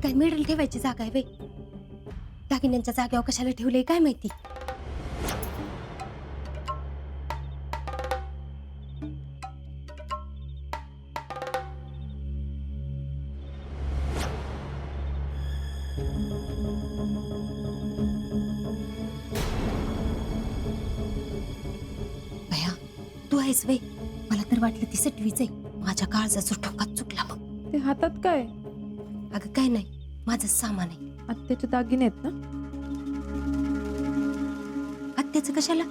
काय मेडल ठेवायची जागा आहे वे? दागिन्यांच्या जागेवर कशाला ठेवलंय काय माहिती. भया तू आहेस वे? मला तर वाटलं ती सटवीच आहे. माझ्या काळजाचा ठोकाच चुकला मग. ते हातात काय? अगं काय नाही, माझं सामान आहे. आत्याचे दागिने आहेत ना? आत्याचं कशाला?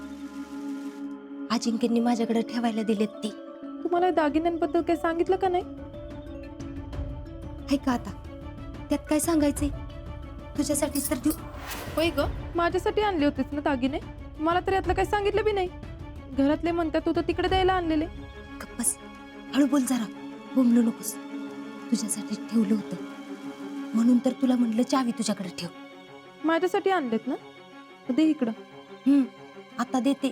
अजिंक्यनी माझ्याकडे ठेवायला दिलेत ती. तुम्हाला या दागिन्यांबद्दल काही सांगितलं का नाही? आहे का आता त्यात काय सांगायचंय? तुझ्यासाठी तर देऊ. होय ग, माझ्यासाठी आणले होतेच ना दागिने. मला तर यातलं काही सांगितलं बी नाही. घरातले म्हणतात तू तर तिकडे द्यायला आणलेले. गप्प बस, हळू बोल जरा, बोंबलू नकोस. तुझ्यासाठी ठेवलं होतं म्हणून तर तुला म्हणलं चावी तुझ्याकडे ठेव. माझ्यासाठी आणलेत ना? दे इकडं. आता देते,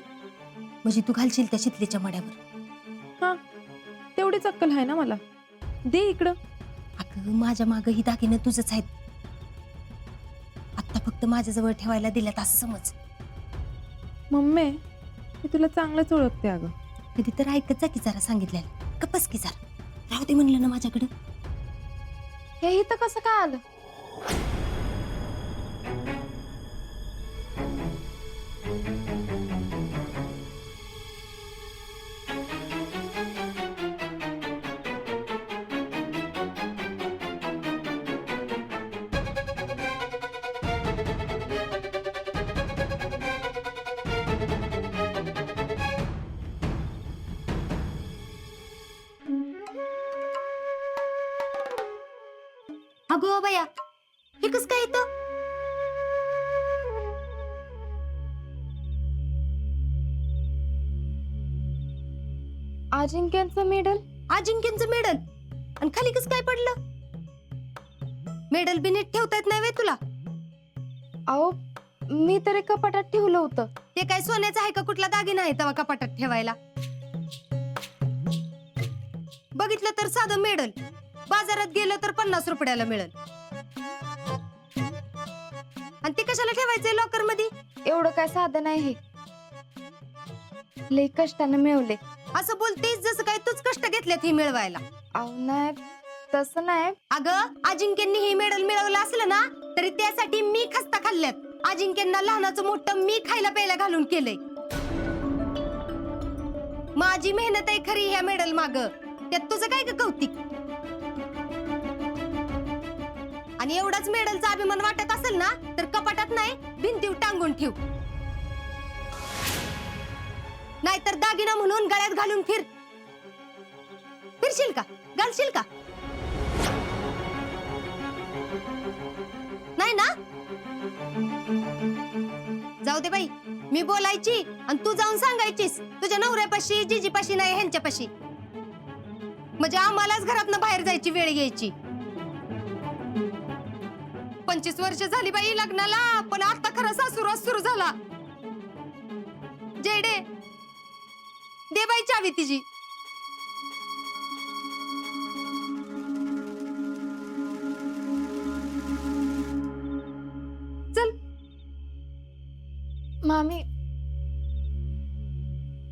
म्हणजे तू घालशील त्या शितलीच्या मड्यावर. हा, तेवढीच अक्कल आहे ना मला. दे इकडं. अगं माझ्या मागं ही दागिने तुझंच आहेत. आता फक्त माझ्याजवळ ठेवायला दिल्यात असं समज. मम्मी, मी तुला चांगलंच ओळखते अगं. कधी तर ऐकत जा की जरा सांगितलेलं. गप्पस की जरा, राहू दे म्हणलं ना माझ्याकडं. हे इथं कसं काय आलं? अगो बया, हे कस काय येतं? अजिंक्यांचं मेडल. अजिंक्यचं मेडल? आणि खाली कस काय पडलं? मेडल बी नीट ठेवता येत नाही वे तुला? अहो, मी तर एका कपाटात ठेवलं होतं. ते काय सोन्याचं आहे का कुठला दागिना आहे तेव्हा कपाटात ठेवायला? बघितलं तर साधं मेडल, बाजारात गेलं तर 50 रुपयाला मिळेल. आणि ते कशाला ठेवायचंय लॉकर मध्ये? एवढं काय साधं नाही हे. लई कष्टाने मिळवले. असं बोलतेस जसं काय तूच कष्ट घेतल्यात ही मिळवायला. अहो नाही, तसं नाही. अगं अजिंक्यनी ही मेडल मिळवलं असलं ना तरी त्यासाठी मी खस्ता खाल्ल्यात. अजिंक्यना लहानाचं मोठं मी खायला प्यायला घालून केलंय. माझी मेहनत आहे खरी ह्या मेडल माग, त्यात तुझं काय ग कौतिक? आणि एवढाच मेडलचा अभिमान वाटत असेल ना तर कपाटात नाही भिंतीवर टांगून ठेव. नाहीतर दागिना म्हणून गळ्यात घालून फिरशील का? घालशील का? नाही ना? जाऊ दे बाई, मी बोलायची आणि तू जाऊन सांगायचीस तुझ्या नवऱ्यापाशी, जिजीपाशी नाही ह्यांच्यापाशी. म्हणजे आम्हालाच घरातनं बाहेर जायची वेळ यायची. 25 वर्ष झाली बाई लग्नाला, पण आता खरा सासूरवास सुरू झाला. जेडे दे बाई चावी तिची. चल. मामी,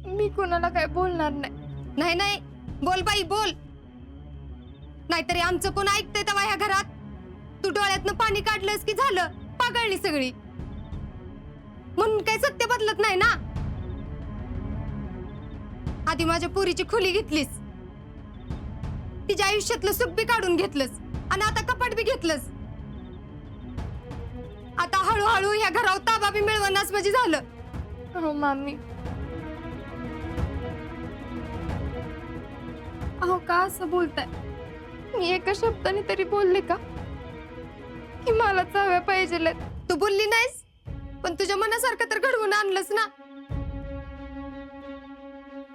मी कोणाला काय बोलणार नाही. नाही नाही, बोल बाई बोल. नाहीतरी आमचं कोण ऐकतंय तेव्हा ह्या घरात? तू डोळ्यातनं पाणी काढलंस की झालं, पागळली सगळी. म्हणून काही सत्य बदलत नाही ना. आधी माझ्या पुरीची खुली घेतलीस, तिच्या आयुष्यातलं सुख बी काढून घेतलंस आणि आता कपाट बी घेतलंस. आता हळूहळू ह्या घरावर ताबा बी मिळवण्यास म्हणजे झालं. हो मामी. अहो का असं बोलताय? मी एका शब्दाने तरी बोलले का की मला चाव्या पाहिजे? तू बोलली नाहीस, पण तुझ्या मनासारखं तर घडवून आणलंस ना.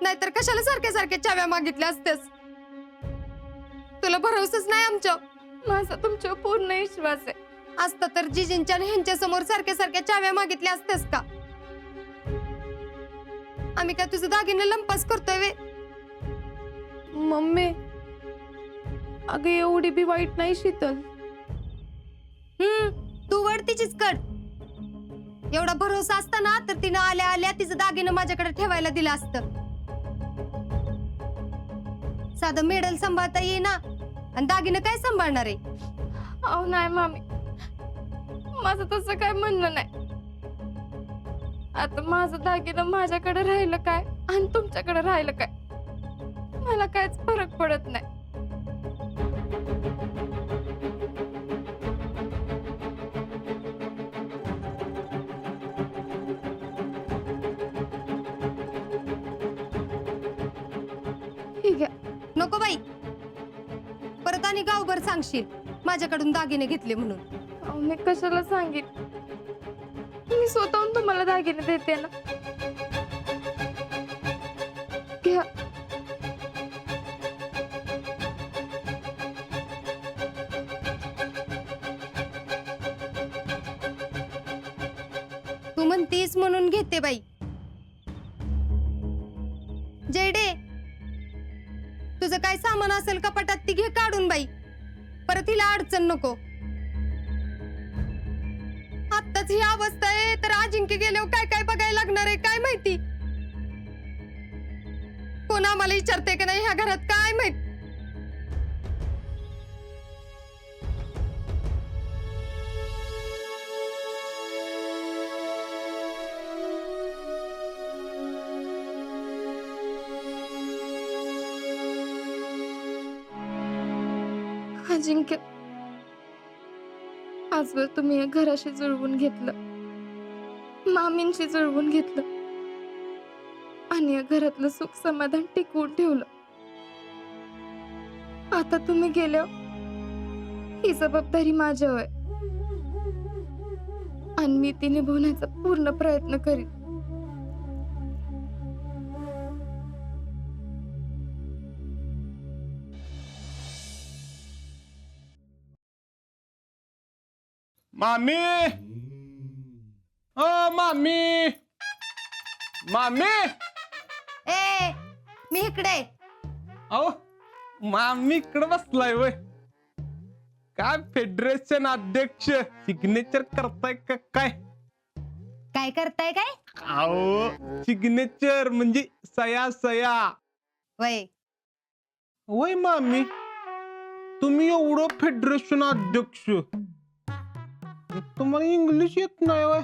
नाहीतर कशाला सारख्या सारख्या चाव्या मागितल्या असतेस? तुला भरोसाच नाही आमच्या. माझा तुमच्यावर पूर्ण विश्वास आहे. असता तर जिजींच्या आणि ह्यांच्या समोर सारख्या सारख्या चाव्या मागितल्या असतेस का? आम्ही काय तुझं दागिने लंपास करतोय वे? मम्मी, अगं एवढी बी वाईट नाही शीतल. तू वड तिचीच कट. एवढा भरोसा असताना तर तिनं आल्या आल्या तिचं दागिनं माझ्याकडे ठेवायला दिलं असतं. साधं मेडल सांभाळता येईना आणि दागिनं काय सांभाळणार आहे. अहो नाही मामी, माझं तसं काय म्हणणं नाही. आता माझं दागिनं माझ्याकडे राहिलं काय आणि तुमच्याकडे राहिलं काय, मला काहीच फरक पडत नाही. ठीक आहे. नको बाई, परत आणि गावभर सांगशील माझ्याकडून दागिने घेतले म्हणून. अहो मी कशाला सांगेन, मी स्वतःहून तुम्हाला दागिने देते ना. घ्या. तू म्हणतीस म्हणून घेते बाई. जेडे, तुझं काय सामान असेल कपाटात ती घे काढून बाई. परत हिला अडचण नको. आत्ताच ही अवस्था आहे तर अजिंक्य गेल्यावर काय काय बघायला लागणार आहे काय माहिती. कोण आम्हाला विचारते का नाही ह्या घरात काय माहित. अजिंक्य, आजवर तुम्ही या घराशी जुळवून घेतलं, मामींशी जुळवून घेतलं आणि या घरातलं सुख समाधान टिकवून ठेवलं. आता तुम्ही गेल्यावर ही जबाबदारी माझ्यावर आहे आणि मी ती निभवण्याचा पूर्ण प्रयत्न करीन. मामी, ओ मामी, मामी, ए मी इकडे. अहो मामी इकडे बसलाय वय. काय फेडरेशन अध्यक्ष सिग्नेचर करताय का काय? काय करताय काय? अहो सिग्नेचर म्हणजे सया सया. वय वय मामी, तुम्ही एवढं फेडरेशन अध्यक्ष, तुम्हाला इंग्लिश येत नाही वय?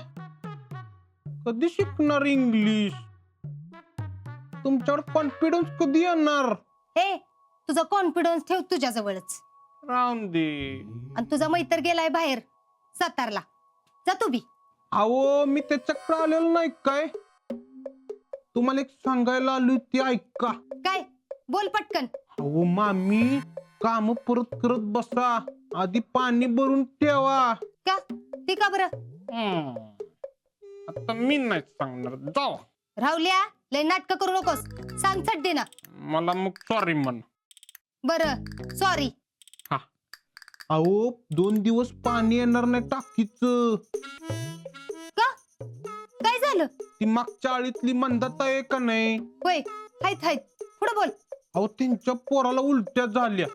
कधी शिकणार इंग्लिश? तुमच्यावर कॉन्फिडन्स कधी येणार? ए तुझा कॉन्फिडन्स ठेव तुझ्या जवळच. राहून दे. आणि तुझा मैत्र गेलाय बाहेर सातारला. जा तू बी. अहो मी त्याच्याकडे आलेलो नाही काय, तुम्हाला एक सांगायला आलो ती ऐका. काय बोल पटकन. अहो मामी, काम परत करत बसा, आधी पाणी भरून ठेवा. का ती का बरं? आता मी नाही सांगणार, जाऊ. राहुल्या लय नाटक करू नकोस. सांग चट दे ना. मला मग सॉरी म्हण. बरं सॉरी. हा. अहो 2 दिवस पाणी येणार नाही टाकीचं. का काय झालं? ती मागच्या आळीतली मंदाता आहे का नाही? होय हायत हायत. पुढे बोल. अहो त्यांच्या पोराला उलट्या झाल्या.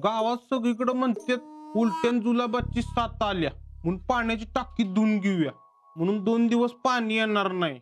गावात सगळीकडे म्हणतात उलट्यान जुलाबाची साथ आल्या, म्हणून पाण्याची टाकी धुवून घेऊया, म्हणून 2 दिवस पाणी येणार नाही.